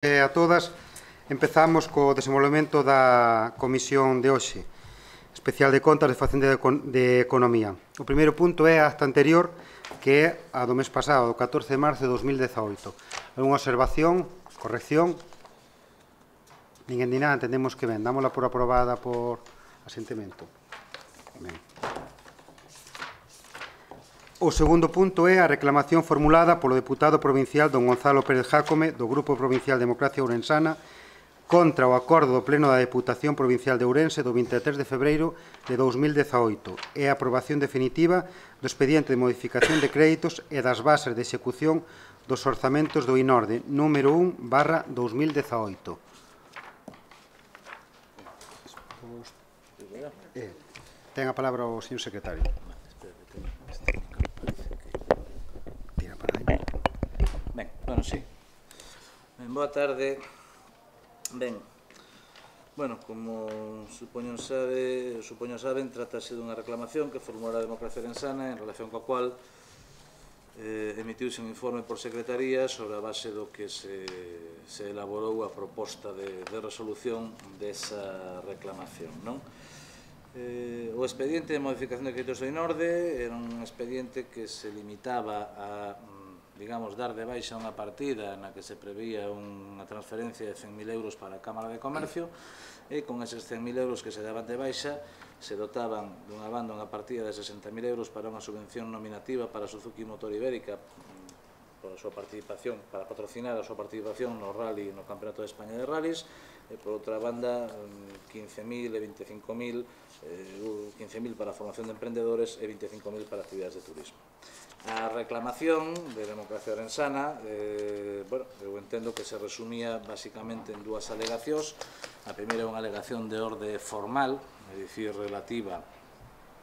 A todas, empezamos co desenvolvemento da comisión de hoxe, especial de contas de Facenda de Economía. O primeiro punto é a acta anterior, que é a do mes pasado, do 14 de marzo de 2018. Alguna observación, corrección? Ninguén di nada, entendemos que ben. Dámola por aprobada por asentimento. Ben. O segundo punto é a reclamación formulada polo deputado provincial don Gonzalo Pérez Jácome do Grupo Provincial Democracia Ourensana contra o acordo do Pleno da Deputación Provincial de Ourense do 23 de febreiro de 2018 e a aprobación definitiva do expediente de modificación de créditos e das bases de execución dos orzamentos do INORDE número 1/2018. Ten a palabra o señor secretario. Bueno, sí. Boa tarde. Ben, bueno, como supoño saben, trátase dunha reclamación que formula a Democracia Ourensana en relación coa cual emitiuse un informe por Secretaría sobre a base do que se elaborou a proposta de resolución desa reclamación, non? O expediente de modificación de créditos do INORDE era un expediente que se limitaba a digamos, dar de baixa unha partida na que se prevía unha transferencia de 100.000 euros para a Cámara de Comercio e con eses 100.000 euros que se daban de baixa se dotaban dunha banda unha partida de 60.000 euros para unha subvención nominativa para a Suzuki Motor Ibérica por a súa participación, para patrocinar a súa participación no Rally, no Campeonato de España de Rallys e por outra banda 15.000 e 25.000 15.000 para a formación de emprendedores e 25.000 para actividades de turismo. A reclamación de Democracia Ourensana, bueno, eu entendo que se resumía basicamente en dúas alegacións. A primeira é unha alegación de orde formal, é dicir, relativa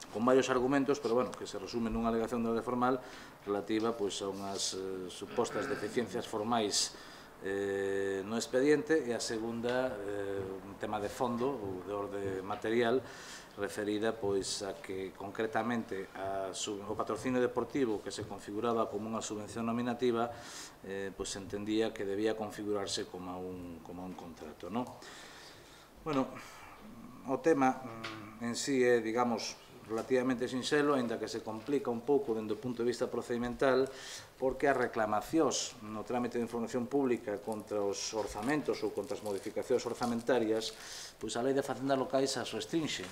con varios argumentos, pero bueno, que se resume nunha alegación de orde formal relativa pois, a unhas supostas deficiencias formais no expediente, e a segunda, un tema de fondo ou de orde material referida pois a que concretamente o patrocinio deportivo que se configuraba como unha subvención nominativa pois se entendía que debía configurarse como un contrato, non? Bueno, o tema en sí é, digamos, relativamente sinxelo, aínda que se complica un pouco dende o punto de vista procedimental, porque as reclamacións no trámite de información pública contra os orzamentos ou contra as modificacións orzamentarias, pois a Lei de Facendas Locais as restrinxe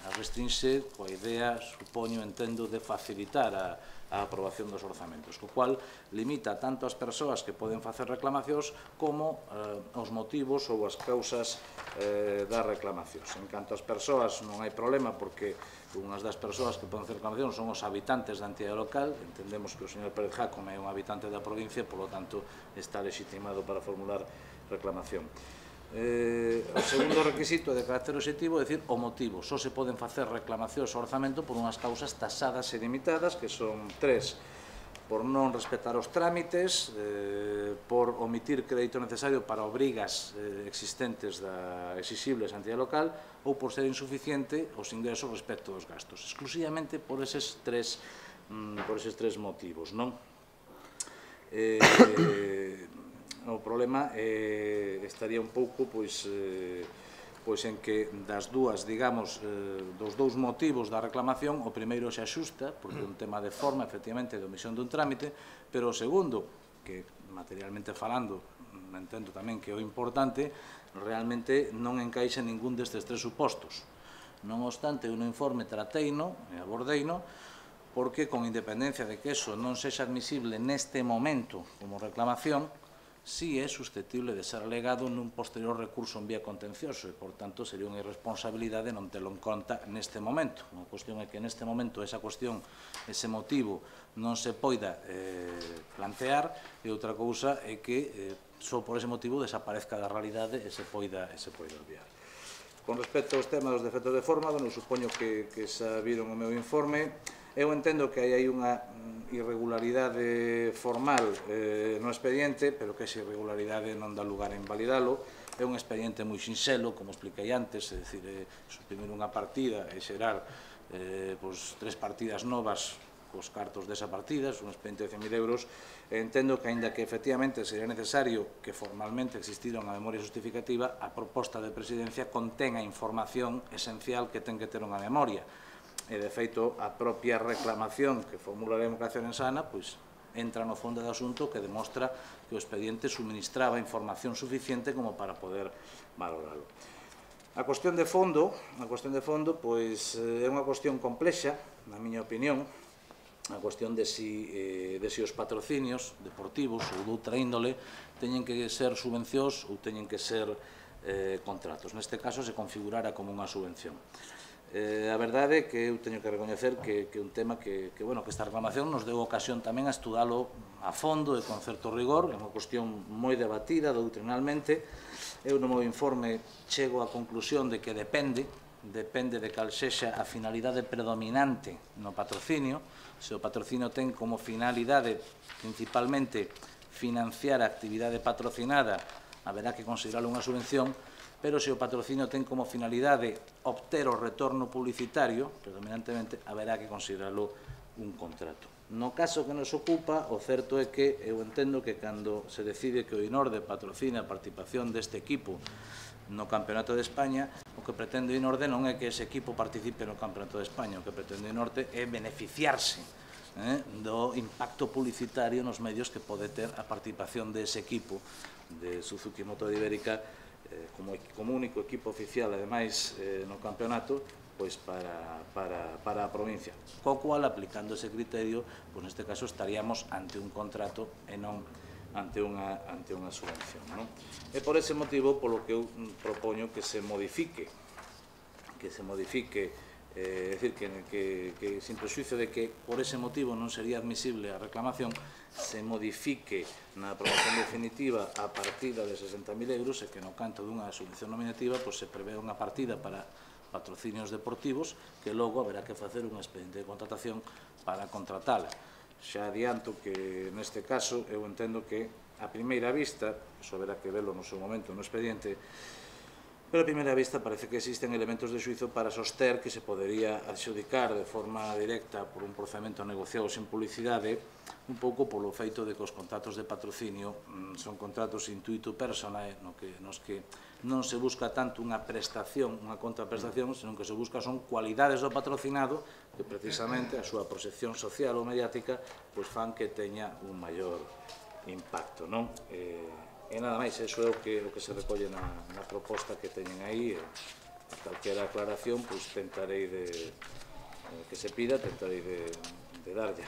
coa idea, supoño, entendo, de facilitar a aprobación dos orzamentos, co cual limita tanto as persoas que poden facer reclamacións como os motivos ou as causas das reclamacións. En canto ás persoas non hai problema porque unhas das persoas que poden facer reclamacións son os habitantes da entidade local. Entendemos que o señor Pérez Jácome é un habitante da provincia, polo tanto está legitimado para formular reclamación. O segundo requisito é de carácter obxectivo, é dicir, o motivo. Só se poden facer reclamacións ao orzamento por unhas causas tasadas e limitadas, que son tres: por non respetar os trámites, por omitir crédito necesario para obrigas existentes exixibles á entidade local, ou por ser insuficiente os ingresos respecto dos gastos. Exclusivamente por eses tres motivos, non? O problema estaría un pouco pois en que das dúas, digamos, dos dous motivos da reclamación, o primeiro se axusta, porque é un tema de forma, efectivamente, de omisión dun trámite, pero o segundo, que materialmente falando, entendo tamén que é o importante, realmente non encaixa ningún destes tres supostos. Non obstante, un informe trateino e abordeino, porque con independencia de que eso non sexa admisible neste momento como reclamación, si é susceptible de ser alegado nun posterior recurso en vía contencioso e, por tanto, sería unha irresponsabilidade non telo en conta neste momento. A cuestión é que neste momento esa cuestión, ese motivo, non se poida plantear, e outra cousa é que só por ese motivo desaparezca da realidade e se poida obviar. Con respecto aos temas dos defectos de forma, eu supoño que xa viron o meu informe. Eu entendo que hai unha irregularidade formal no expediente, pero que esa irregularidade non dá lugar a invalidalo. É un expediente moi sinxelo, como expliquei antes, é dicir, suprimir unha partida e xerar tres partidas novas cos cartos desa partida, un expediente de 100.000 euros, entendo que, aínda que efectivamente sería necesario que formalmente existira unha memoria justificativa, a proposta de presidencia contén a información esencial que ten que ter unha memoria. E, de feito, a propia reclamación que formula a Democracia Orensana, pois, entra no fondo do asunto que demostra que o expediente suministraba información suficiente como para poder valoralo. A cuestión de fondo, pois, é unha cuestión complexa, na miña opinión, a cuestión de si os patrocinios deportivos ou de outra índole teñen que ser subvencións ou teñen que ser contratos. Neste caso se configurara como unha subvención. A verdade é que eu teño que recoñecer que é un tema que esta reclamación nos deu ocasión tamén a estudalo a fondo e con certo rigor, é unha cuestión moi debatida doutrinalmente. Eu no meu informe chego á conclusión de que depende de cal sexa a finalidade predominante no patrocinio. Se o patrocinio ten como finalidade principalmente financiar a actividade patrocinada, haberá que consideralo unha subvención, pero se o patrocinio ten como finalidade obter o retorno publicitario, predominantemente, haberá que consideralo un contrato. No caso que nos ocupa, o certo é que eu entendo que cando se decide que o INORDE patrocina a participación deste equipo no Campeonato de España, o que pretende o INORDE non é que ese equipo participe no Campeonato de España, o que pretende o INORDE é beneficiarse do impacto publicitario nos medios que pode ter a participación dese equipo de Suzuki Motor Ibérica como único equipo oficial, ademais, no campeonato, pois para a provincia. Co cual, aplicando ese criterio, pois neste caso estaríamos ante un contrato e non ante unha subvención. É por ese motivo polo que eu propoño que se modifique, é dicir, que sin prexuizo de que por ese motivo non sería admisible a reclamación, se modifique na aprobación definitiva a partida de 60.000 euros e que no canto dunha subvención nominativa se prevé unha partida para patrocinios deportivos que logo haberá que facer un expediente de contratación para contratala. Xa adianto que neste caso eu entendo que a primeira vista, iso haberá que verlo no seu momento no expediente, pero a primeira vista parece que existen elementos de xuizo para soster que se podería adxudicar de forma directa por un procedimento negociado sin publicidade, un pouco polo feito de que os contratos de patrocinio son contratos intuito personae, nos que non se busca tanto unha prestación, unha contraprestación, senón que se busca son cualidades do patrocinado que precisamente a súa proxección social ou mediática pois fan que teña un maior impacto, non? E nada máis, iso é o que se recolle na proposta que teñen aí. Calquera aclaración, pois tentarei que se pida, tentarei de darlle.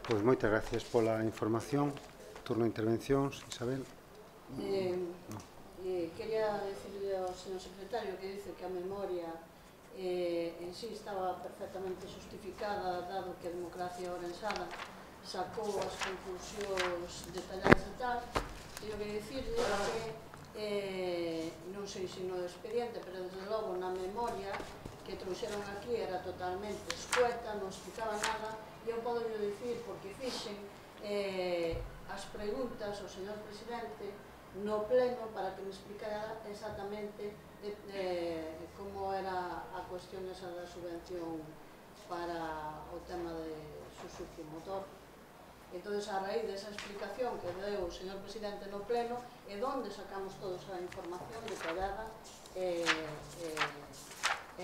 Pois moitas gracias pola información. Turno de intervencións, Isabel. Quería decirle ao señor secretario que dice que a memoria en sí estaba perfectamente justificada, dado que a Democracia Orensana sacou as conclusións detalladas e tal. Teño que dicirle que non sei se no expediente, pero desde logo na memoria que trouxeron aquí era totalmente escueta, non explicaba nada, e eu podo dicir porque fixen as preguntas ao señor presidente no pleno para que me explicara exactamente como era a cuestión esa da subvención para o tema de Suzuki Motor. Entón, a raíz desa explicación que deu o señor presidente no pleno é onde sacamos toda a información detallada e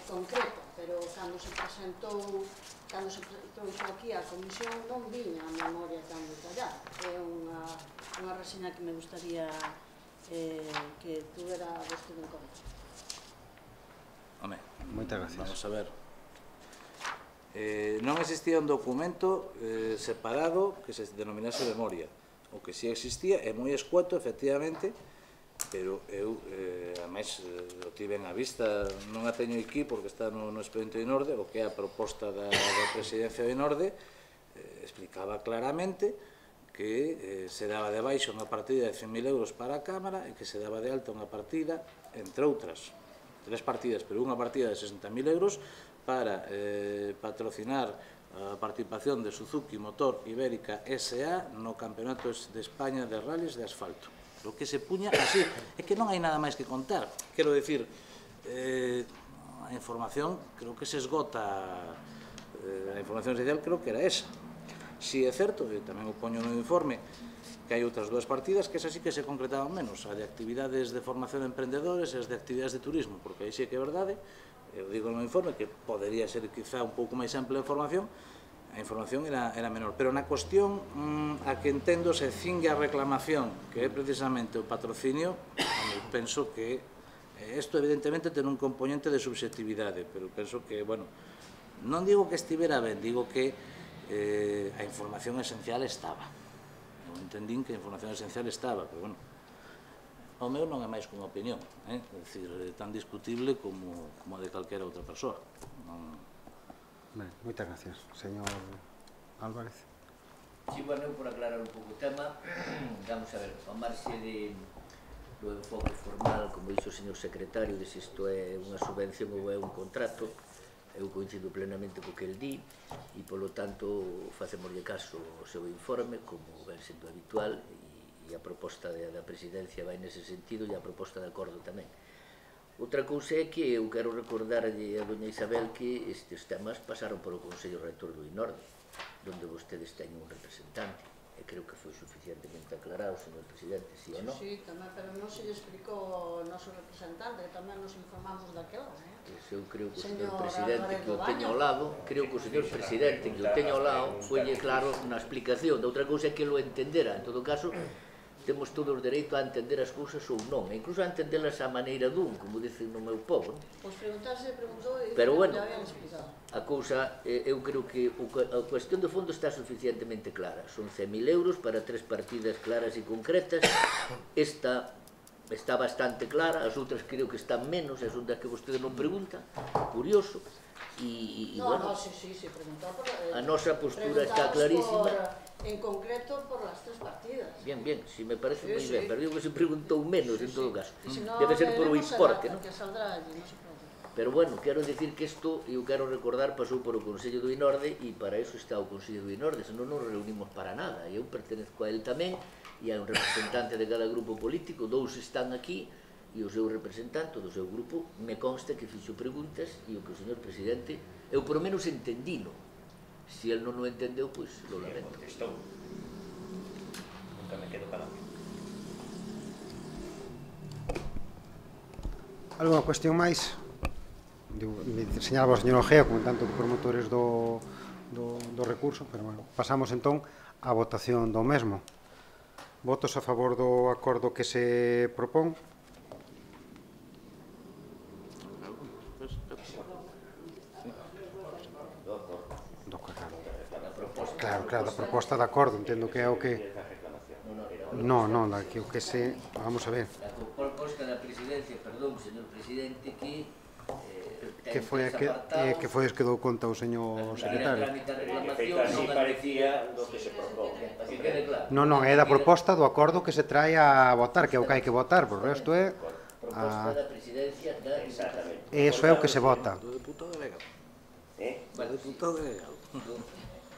concreta, pero cando se presentou, cando se trouxe aquí a comisión non viña a memoria tan detallada. É unha reseña que me gustaría que tuvera vostede en conta. Home, moitas gracias. Vamos a ver. Non existía un documento separado que se denominase memoria. O que si existía é moi escueto, efectivamente, pero eu, ademais, o tiven a vista, non a teño aquí porque está no expediente de INORDE, o que é a proposta da presidencia de INORDE, explicaba claramente que se daba de baixo unha partida de 100.000 euros para a Cámara e que se daba de alta unha partida, entre outras, 3 partidas, pero unha partida de 60.000 euros para patrocinar a participación de Suzuki Motor Ibérica S.A. no Campeonato de España de Rallys de Asfalto. Lo que se puña así, é que non hai nada máis que contar. Quero dicir, a información creo que se esgota a información esencial creo que era esa. Si é certo, e tamén o poño no informe, que hai outras dúas partidas que esas sí que se concretaban menos, a de actividades de formación de emprendedores e as de actividades de turismo, porque aí sí que é verdade, eu digo no informe que podería ser quizá un pouco máis ampla a información era menor, pero na cuestión a que entendo se cingue a reclamación, que é precisamente o patrocinio, penso que isto evidentemente ten un componente de subjetividade, pero penso que, bueno, non digo que estivera ben, digo que a información esencial estaba. Eu entendín que a información esencial estaba, pero, bueno, o meu non é máis que unha opinión, é dicir, tan discutible como a de calquera outra persoa. Moitas gracias. Señor Álvarez. Si, bueno, por aclarar un pouco o tema, vamos a ver, ao marxe do enfoque formal, como dixo o señor secretario, de se isto é unha subvención ou é un contrato, eu coincido plenamente co que el di e, polo tanto, facemoslle caso ao seu informe, como ven sendo habitual, e a proposta da presidencia vai nese sentido e a proposta de acordo tamén. Outra cousa é que eu quero recordarlle a doña Isabel que estes temas pasaron polo Consello Rector do INORDE, donde vostedes teñen un representante, e creo que foi suficientemente aclarado, señor presidente, si ou non? Sí, tamén, pero non se lle explicou o noso representante, que tamén nos informamos daquela, Eu creo que o señor presidente que o teña ao lado, foille claro na explicación. Da outra cousa é que lo entendera. En todo caso, temos todo o dereito a entender as cousas ou non, e incluso a entendelas a maneira dun, como dicen no meu povo. Pois preguntarse, preguntou e pero, bueno, ya habían explicado. A cousa, eu creo que a cuestión de fondo está suficientemente clara. Son 100.000 euros para 3 partidas claras e concretas. Esta está bastante clara, as outras creo que están menos, e son das que vostede non pregunta, curioso, e bueno, a nosa postura está clarísima. En concreto, por las 3 partidas. Bien, si me parece moi ben, pero digo que se preguntou menos en todo caso. Debe ser por o importe, non? Pero bueno, quero dicir que isto, eu quero recordar, pasou por o Consello do INORDE, e para iso está o Consello do INORDE, senón non nos reunimos para nada. Eu pertenezco a él tamén, e hai un representante de cada grupo político, 2 están aquí, e o seu representante do seu grupo me consta que fixo preguntas, e o que o señor presidente, eu por lo menos entendino. Se el non o entendeu, pois lo lamento. Nunca me quedo calado. Alguna cuestión máis? Señalaba o señor Ojea como tanto promotores do recurso, pero bueno, pasamos entón á votación do mesmo. Votos a favor do acordo que se propón? Claro, da proposta de acordo, entendo que é o que... Non, o que se... Vamos a ver. A proposta da presidencia, perdón, señor presidente, que foi as que dou conta ao señor secretario. Así parecía do que se propón. Non, é da proposta do acordo que se trae a votar, que é o que hai que votar, por resto é... Proposta da presidencia da... Exactamente. Eso é o que se vota. Do deputado delegado. Do deputado delegado.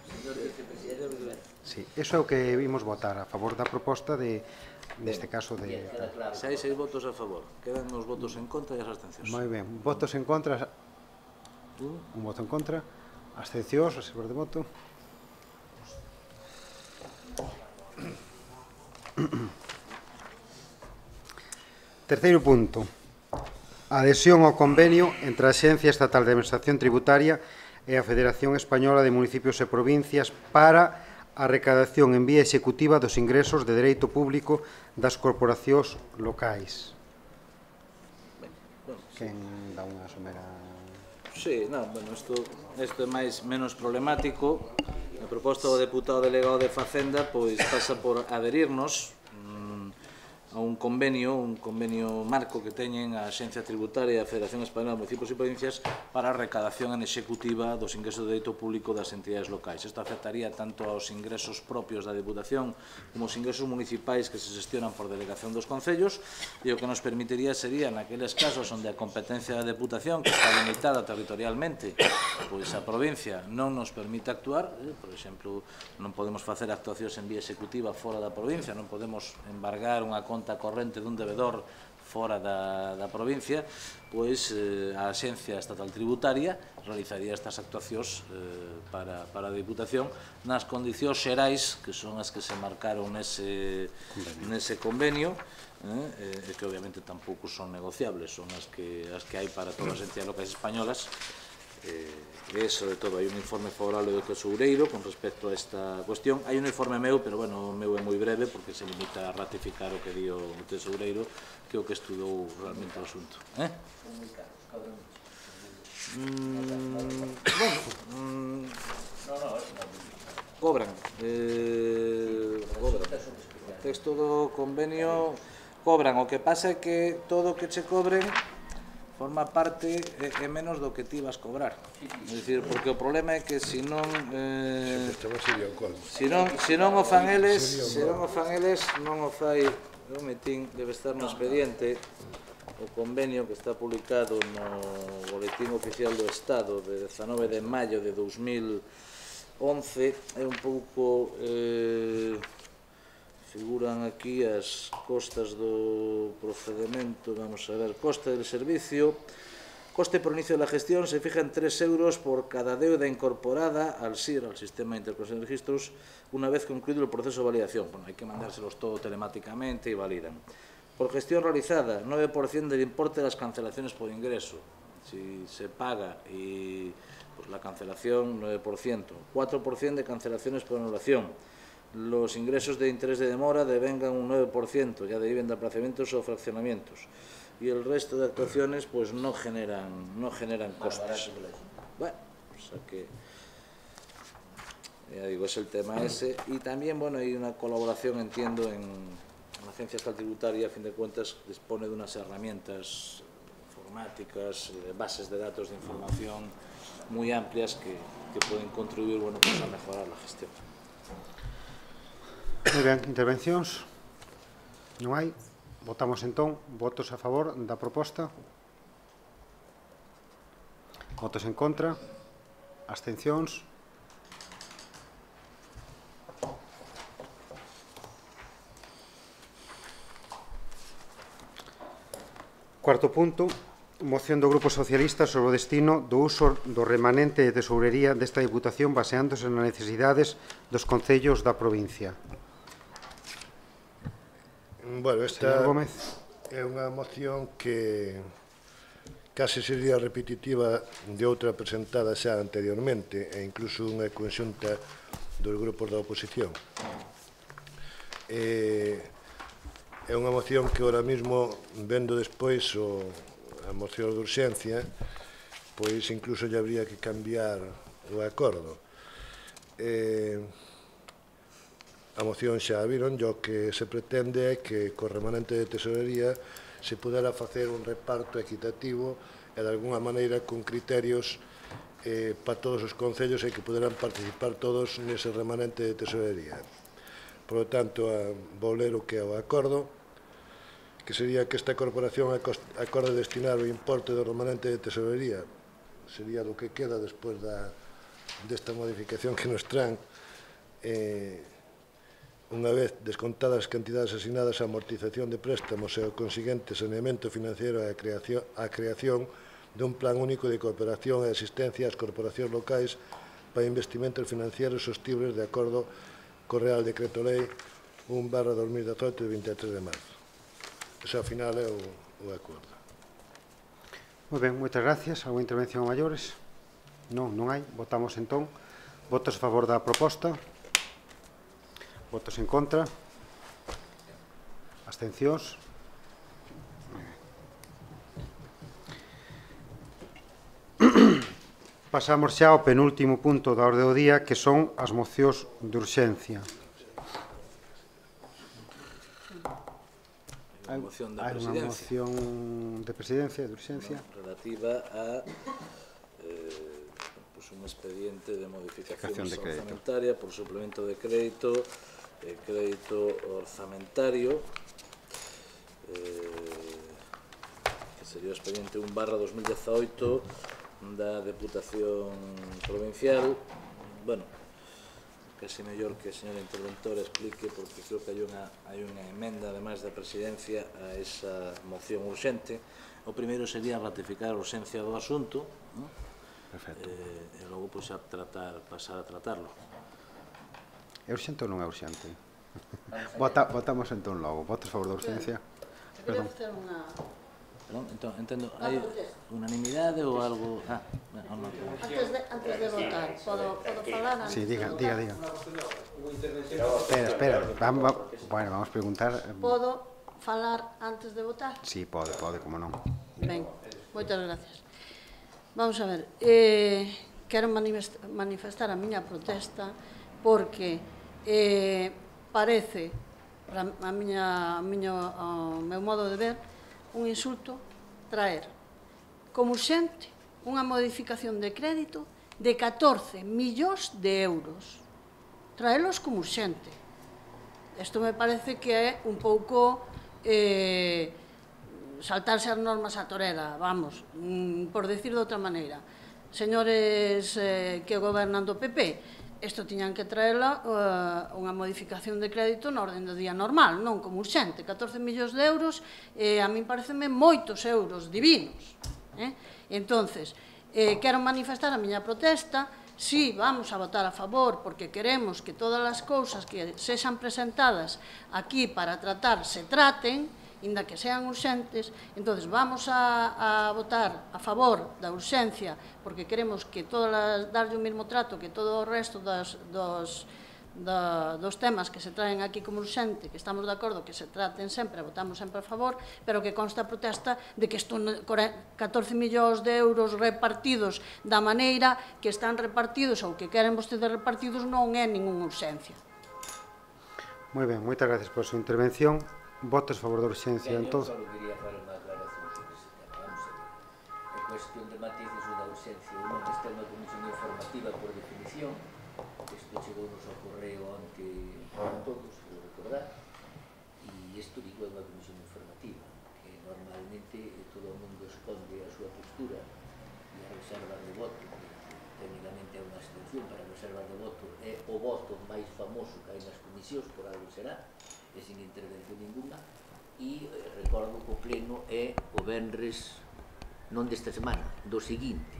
Señor vicepresidente. Sí, eso é o que vimos votar, a favor da proposta neste caso de... Se hai 6 votos a favor, quedan os votos en contra e as abstencións. Moi ben, votos en contra, un voto en contra, abstencións, reservas de voto. Terceiro punto, adhesión ao convenio entre a Axencia Estatal de Administración Tributaria e a Federación Española de Municipios e Provincias para a recadación en vía executiva dos ingresos de dereito público das corporacións locais. Quen dá unha somera... Sí, isto é menos problemático. A proposta do deputado delegado de Facenda pois pasa por adherirnos a un convenio marco que teñen a Axencia Tributaria e a Federación Española de Municipios e Provincias para a recadación en executiva dos ingresos de dereito público das entidades locais. Isto afectaría tanto aos ingresos propios da Deputación como aos ingresos municipais que se xestionan por delegación dos concellos, e o que nos permitiría sería, naqueles casos onde a competencia da Deputación, que está limitada territorialmente, pois a provincia non nos permite actuar, por exemplo, non podemos facer actuacións en vía executiva fora da provincia, non podemos embargar unha conta corrente dun debedor fora da provincia, pois a Axencia Estatal Tributaria realizaría estas actuacións para a Diputación nas condicións xerais que son as que se marcaron nese convenio, e que obviamente tampouco son negociables, son as que hai para todas as entidades locais españolas. E sobre todo hai un informe favorable do Tesoureiro con respecto a esta cuestión. Hai un informe meu, pero bueno, o meu é moi breve porque se limita a ratificar o que di o Tesoureiro, que é o que estudou realmente o asunto. Cobran. O texto do convenio cobran. O que pasa é que todo o que che cobren forma parte é menos do que ti vas cobrar. É dicir, porque o problema é que se non o fan eles, non o fai o metín, debe estar no expediente o convenio que está publicado no Boletín Oficial do Estado de 19 de maio de 2011. É un pouco figuran aquí as costas do procedemento. Vamos a ver, coste del servicio. Coste por inicio de la gestión se fija en 3 euros por cada deuda incorporada al SIR, al Sistema de Interconexión de Registros, una vez concluido el proceso de validación. Bueno, hay que mandárselos todo telemáticamente y validan. Por gestión realizada, 9% del importe de las cancelaciones por ingreso. Si se paga y pues la cancelación, 9%. 4% de cancelaciones por anulación. Los ingresos de interés de demora devengan un 9%, ya deriven de aplazamientos o fraccionamientos. Y el resto de actuaciones pues no generan costes. Bueno, o sea que ya digo, es el tema ese. Y también, bueno, hay una colaboración, entiendo, en la Agencia Estatal Tributaria, a fin de cuentas, dispone de unas herramientas informáticas, bases de datos de información muy amplias que pueden contribuir, bueno, pues a mejorar la gestión. Moi ben, intervencións? Non hai? Votamos entón. Votos a favor da proposta? Votos en contra? Abstencións? Cuarto punto. Moción do Grupo Socialista sobre o destino do uso do remanente de tesourería desta Diputación baseándose nas necesidades dos concellos da provincia. Bueno, esta é unha moción que case sería repetitiva de outra presentada xa anteriormente e incluso unha conxunta dos grupos da oposición. É unha moción que ahora mismo, vendo despois a moción de urxencia, pois incluso lle habría que cambiar o acordo. A moción xa viron, o que se pretende é que co remanente de tesorería se pudera facer un reparto equitativo e de alguna maneira con criterios para todos os concellos e que puderan participar todos nese remanente de tesorería. Por lo tanto, vou ler o que é o acordo, que sería que esta corporación acorde destinar o importe do remanente de tesorería, sería do que queda despois desta modificación que nos traen, unha vez descontadas as cantidades asignadas a amortización de préstamos e o consiguiente saneamento financiero e a creación dun plan único de cooperación e asistencia ás corporacións locais para investimentos financieros sostibles de acordo co Real Decreto Lei 1/2018 de 23 de marzo. Ese, ao final, é o acordo. Moi ben, moitas gracias. Alguna intervención a maiores? Non, non hai. Votamos entón. Votos a favor da proposta? Votos en contra? Abstencións? Pasamos xa ao penúltimo punto da orde do día, que son as mocións de urxencia. Hai unha moción da Hai unha moción de presidencia, de urxencia, relativa a un expediente de modificación orzamentaria por suplemento de crédito, crédito orzamentario, que sería o expediente 1/2018 da Deputación Provincial. Bueno, casi mellor que a señora interventora explique, porque creo que hai unha emenda, ademais da presidencia, a esa moción urxente. O primeiro sería ratificar a urxencia do asunto, Perfecto. e logo pasar a tratarlo. É urxente ou non é urxente? Votamos entón logo. Votos a favor da urxencia? Quería facer unha... Perdón, entón, entendo, hai unanimidade ou algo... Antes de votar, podo falar antes Sí, diga. de votar? Espera. Bueno, vamos a preguntar... Podo falar antes de votar? Sí, pode, como non. Ben, moitas gracias. Vamos a ver, quero manifestar a miña protesta porque parece, ao meu modo de ver, un insulto traer como urxente unha modificación de crédito de 14 millóns de euros. Traelos como urxente. Isto me parece que é un pouco saltarse as normas a torera, vamos, por decir de outra maneira. Señores que gobernan do PP, isto tiñan que traela unha modificación de crédito na orden do día normal, non como urxente. 14 millóns de euros, a min pareceme moitos euros divinos. Entonces, quero manifestar a miña protesta. Si vamos a votar a favor porque queremos que todas as cousas que sexan presentadas aquí para tratar se traten, inda que sean urxentes, entonces vamos a votar a favor da urxencia porque queremos que darlle o mesmo trato que todo o resto dos temas que se traen aquí como urxente, que estamos de acordo que se traten sempre, votamos sempre a favor, pero que consta a protesta de que isto 14 millóns de euros repartidos da maneira que están repartidos ou que queren vostedes repartidos non é ninguna urxencia. Moi ben, moitas gracias por a súa intervención. Votos a favor da urxencia, entón. Eu só quería fazer unha aclaración sobre ese tema. Vamos a ver. É cuestión de matices o da urxencia. Non está unha comisión informativa por definición. Isto chegou-nos ao correo onte a todos, vou recordar. E isto digo é unha comisión informativa, que normalmente todo o mundo esconde a súa postura e a reserva de voto, que técnicamente é unha excepción para a reserva de voto, é o voto máis famoso que hai nas comisións, por algo será, e sin intervención ninguna, e recordo que o pleno é o venres non desta semana, do seguinte,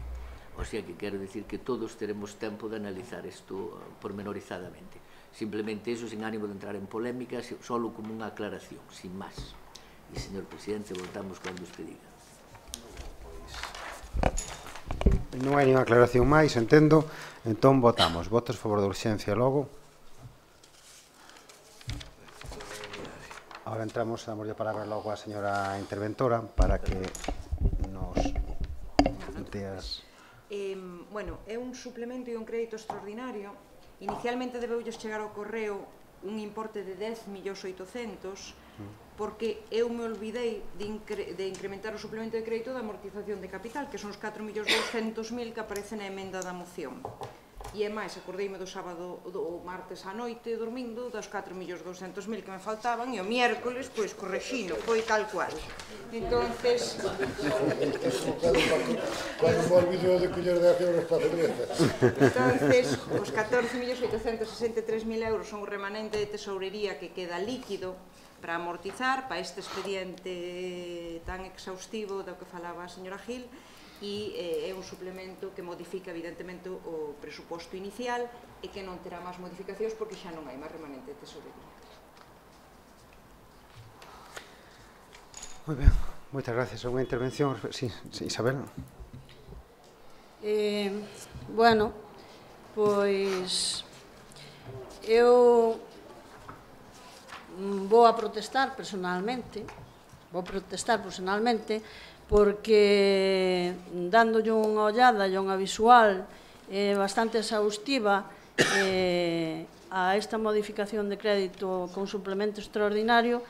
o sea que quero dicir que todos teremos tempo de analizar isto pormenorizadamente, simplemente eso sin ánimo de entrar en polémica, solo como unha aclaración, sin máis. E señor presidente, votamos cando usted diga. Non hai nenhuma aclaración máis, entendo, entón votamos. Votos a favor da urxencia logo. Ahora entramos, damos a palabra logo á señora interventora para que nos deas... Bueno, é un suplemento e un crédito extraordinario. Inicialmente debeulles chegar ao correo un importe de 10.800.000 porque eu me olvidei de incrementar o suplemento de crédito da amortización de capital, que son os 4.200.000 que aparecen na emenda da moción. E é máis, acordeime do sábado, do martes á noite, dormindo, dos 4.200.000 que me faltaban, e o miércoles, pois, correxino, foi tal cual. Entonces... Cando me olvido de coller de acción as papeletas. Entonces, os 14.863.000 euros son o remanente de tesourería que queda líquido para amortizar, para este expediente tan exhaustivo do que falaba a señora Gil, e é un suplemento que modifica evidentemente o presuposto inicial e que non terá máis modificacións porque xa non hai máis remanente de tesourería. Moi ben, moitas gracias. Unha intervención? Sí, Isabel. Bueno, pois eu vou protestar personalmente porque dándolle unha ollada e unha visual bastante exhaustiva a esta modificación de crédito con suplemento extraordinario,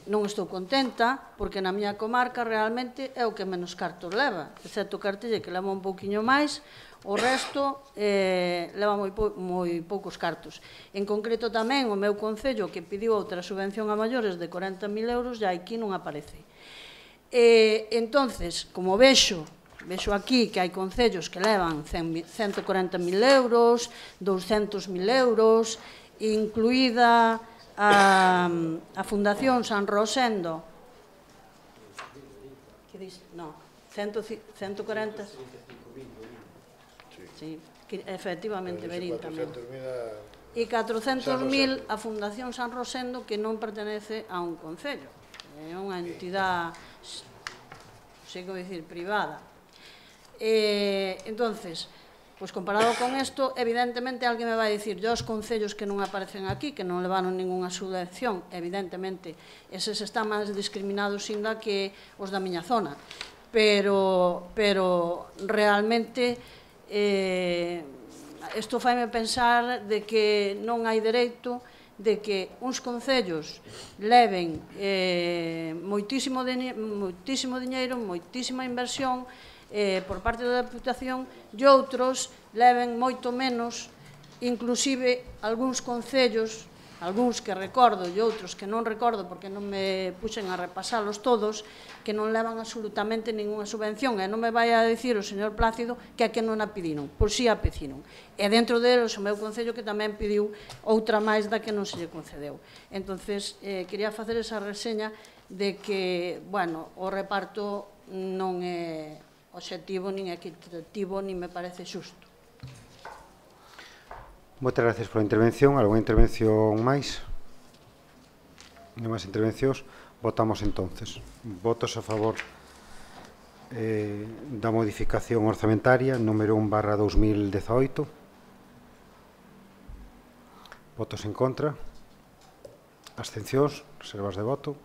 non estou contenta porque na miña comarca realmente é o que menos cartos leva, excepto Cartelle que leva un pouquiño máis, o resto leva moi poucos cartos. En concreto tamén o meu concello que pediu outra subvención a maiores de 40.000 euros e aquí non aparece. Entonces, como vexo vexo aquí que hai concellos que levan 140.000 euros, 200.000 euros, incluída a Fundación San Rosendo. Que dis? No, 140. Sí, efectivamente, verín tamén. E 400.000 a Fundación San Rosendo, que non pertenece a un concello. É unha entidade, sigo a dicir, privada. Entonces, pois comparado con isto, evidentemente alguén me vai dicir, os concellos que non aparecen aquí, que non levaron ninguna subvención, evidentemente, eses están máis discriminados ainda que os da miña zona. Pero realmente isto faime pensar de que non hai dereito de que uns concellos leven moitísimo diñeiro, moitísima inversión por parte da Deputación e outros leven moito menos, inclusive algúns concellos, algúns que recordo e outros que non recordo porque non me puxen a repasalos todos, que non levan absolutamente ninguna subvención, e non me vai a dicir o señor Plácido que a que non a pediron, pois si a pediron. E dentro deles o meu concello que tamén pediu outra máis da que non se lle concedeu. Entonces, quería facer esa reseña de que, bueno, o reparto non é obxectivo, nin equitativo, nin me parece xusto. Moitas gracias pola intervención. Alguna intervención máis? Non máis intervencións? Votamos entonces. Votos a favor da modificación orzamentaria número 1/2018. Votos en contra. Abstencións. Reservas de voto.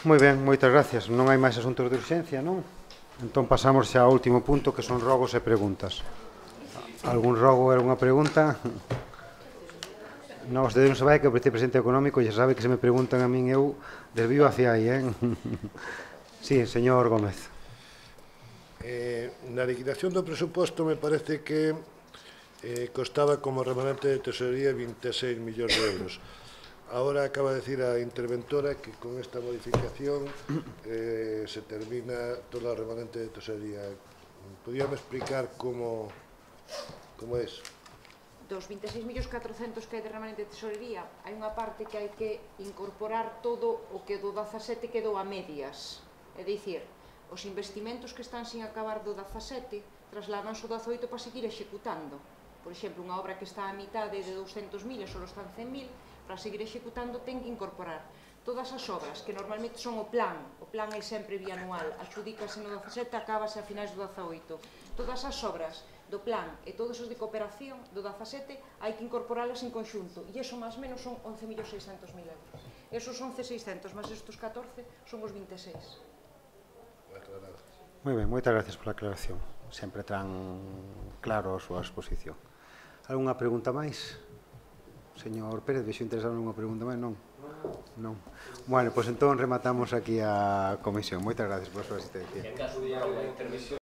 Moi ben, moitas gracias. Non hai máis asuntos de urxencia, non? Entón pasamos xa ao último punto, que son rogos e preguntas. Algún rogo e algunha pregunta? Non, vostede non se vai que o vicepresidente económico xa sabe que se me preguntan a min eu desvío hacia aí, Sí, señor Gómez. Na liquidación do presuposto me parece que costaba como remanente de tesorería 26 millóns de euros. Ahora acaba de decir a interventora que con esta modificación se termina toda a remanente de tesorería. Podíame explicar como é? Dos 26.400.000 que hai de remanente de tesorería, hai unha parte que hai que incorporar todo o que do 17 quedou a medias. É dicir, os investimentos que están sin acabar do 17 trasladanse ao 18 para seguir executando. Por exemplo, unha obra que está a mitade de 200.000 e só están 100.000, para seguir executando ten que incorporar todas as obras que normalmente son o plan é sempre bianual, adxudícase no 17 e acabase a finais do 18. Todas as obras do plan e todos os de cooperación do 17 hai que incorporalas en conxunto, e iso máis menos son 11.600.000 euros. Esos 11.600 máis estos 14 son os 26. Moi ben, moitas gracias pola aclaración. Sempre tan claro a súa exposición. Algúnha pregunta máis? Señor Pérez, vexo interesado nunha pregunta máis? Non? Non. Bueno, pois entón rematamos aquí a comisión. Moitas gracias pola súa asistencia.